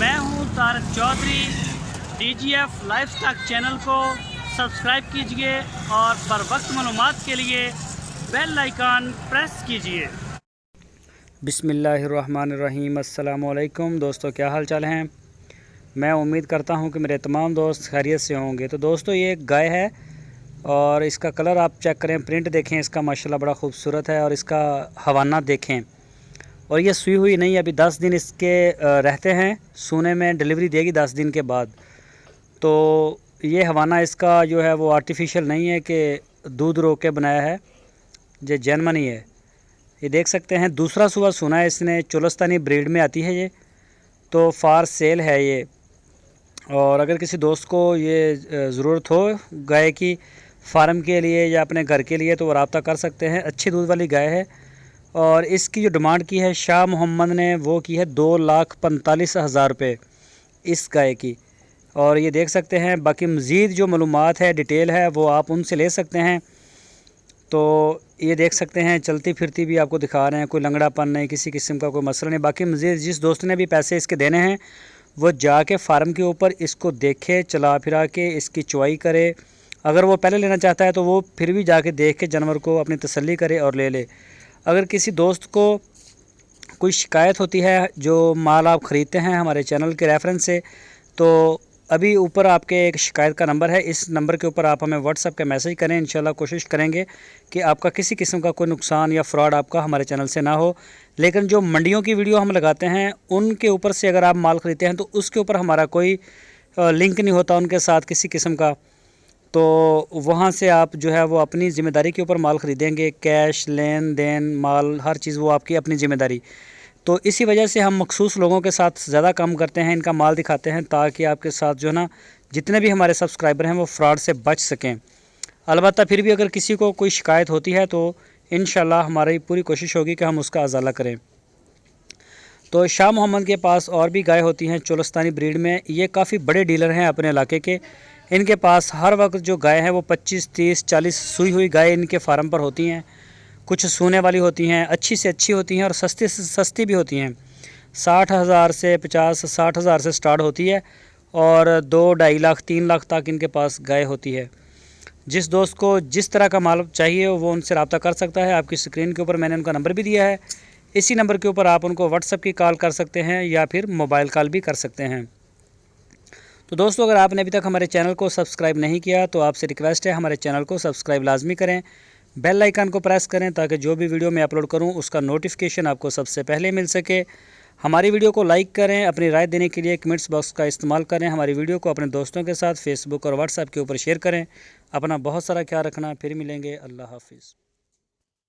मैं हूं Tarak Chaudhary. DGF life stock channel को सब्सक्राइब कीजिए और बर वक्त मालूमात के लिए बेल आइकन प्रेस कीजिए। बिस्मिल्लाहिर्रहमानिर्रहीम। अस्सलामु अलैकुम दोस्तों, क्या हाल चाल हैं। मैं उम्मीद करता हूं कि मेरे तमाम दोस्त खैरियत से होंगे। तो दोस्तों, ये एक गाय है और इसका कलर आप चेक करें, प्रिंट देखें इसका, माशाल्लाह बड़ा खूबसूरत है। और इसका हवाना देखें, और ये सूई हुई नहीं, अभी 10 दिन इसके रहते हैं सूने में, डिलीवरी देगी 10 दिन के बाद। तो ये हवाना इसका जो है वो आर्टिफिशियल नहीं है कि दूध रोक के बनाया है, ये जेन्युइन ही है। ये देख सकते हैं, दूसरा सुबह सुना है इसने, चोलस्तानी ब्रीड में आती है ये, तो फार सेल है ये। और अगर किसी दोस्त को ये ज़रूरत हो गाय की फार्म के लिए या अपने घर के लिए, तो वो रब्ता कर सकते हैं। अच्छी दूध वाली गाय है। और इसकी जो डिमांड की है शाह मोहम्मद ने, वो की है 2,45,000 रुपये इस गाय की। और ये देख सकते हैं, बाकी मज़ीद जो मालूमात है, डिटेल है, वो आप उनसे ले सकते हैं। तो ये देख सकते हैं, चलती फिरती भी आपको दिखा रहे हैं, कोई लंगड़ापन नहीं, किसी किस्म का कोई मसला नहीं। बाकी मज़ीद जिस दोस्त ने भी पैसे इसके देने हैं, वो जाके फार्म के ऊपर इसको देखे, चला फिरा के इसकी चुवाई करे। अगर वो पहले लेना चाहता है तो वो फिर भी जाके देख के जानवर को अपनी तसल्ली करे और ले ले। अगर किसी दोस्त को कोई शिकायत होती है, जो माल आप ख़रीदते हैं हमारे चैनल के रेफरेंस से, तो अभी ऊपर आपके एक शिकायत का नंबर है, इस नंबर के ऊपर आप हमें व्हाट्सएप के मैसेज करें। इंशाल्लाह कोशिश करेंगे कि आपका किसी किस्म का कोई नुकसान या फ्रॉड आपका हमारे चैनल से ना हो। लेकिन जो मंडियों की वीडियो हम लगाते हैं, उनके ऊपर से अगर आप माल ख़रीदते हैं तो उसके ऊपर हमारा कोई लिंक नहीं होता उनके साथ किसी किस्म का। तो वहाँ से आप जो है वो अपनी ज़िम्मेदारी के ऊपर माल ख़रीदेंगे, कैश लेन देन माल हर चीज़ वो आपकी अपनी ज़िम्मेदारी। तो इसी वजह से हम मखसूस लोगों के साथ ज़्यादा काम करते हैं, इनका माल दिखाते हैं, ताकि आपके साथ जो है ना, जितने भी हमारे सब्सक्राइबर हैं वो फ्रॉड से बच सकें। अलबत्ता फिर भी अगर किसी को कोई शिकायत होती है तो इंशाल्लाह हमारी पूरी कोशिश होगी कि हम उसका अज़ाला करें। तो शाह मोहम्मद के पास और भी गाय होती हैं चोलस्तानी ब्रीड में। ये काफ़ी बड़े डीलर हैं अपने इलाके के। इनके पास हर वक्त जो गाय हैं वो 25, 30, 40 सूई हुई गाय इनके फार्म पर होती हैं। कुछ सूने वाली होती हैं, अच्छी से अच्छी होती हैं, और सस्ती से सस्ती भी होती हैं। 60,000 से 50-60,000 से स्टार्ट होती है, और 2-2.5 लाख 3 लाख तक इनके पास गाय होती है। जिस दोस्त को जिस तरह का माल चाहिए वो उनसे रब्ता कर सकता है। आपकी स्क्रीन के ऊपर मैंने उनका नंबर भी दिया है, इसी नंबर के ऊपर आप उनको व्हाट्सएप की कॉल कर सकते हैं या फिर मोबाइल कॉल भी कर सकते हैं। तो दोस्तों, अगर आपने अभी तक हमारे चैनल को सब्सक्राइब नहीं किया तो आपसे रिक्वेस्ट है, हमारे चैनल को सब्सक्राइब लाजमी करें, बेल आइकन को प्रेस करें, ताकि जो भी वीडियो मैं अपलोड करूं उसका नोटिफिकेशन आपको सबसे पहले मिल सके। हमारी वीडियो को लाइक करें, अपनी राय देने के लिए कमेंट्स बॉक्स का इस्तेमाल करें। हमारी वीडियो को अपने दोस्तों के साथ फेसबुक और व्हाट्सएप के ऊपर शेयर करें। अपना बहुत सारा ख्याल रखना, फिर मिलेंगे। अल्लाह हाफिज़।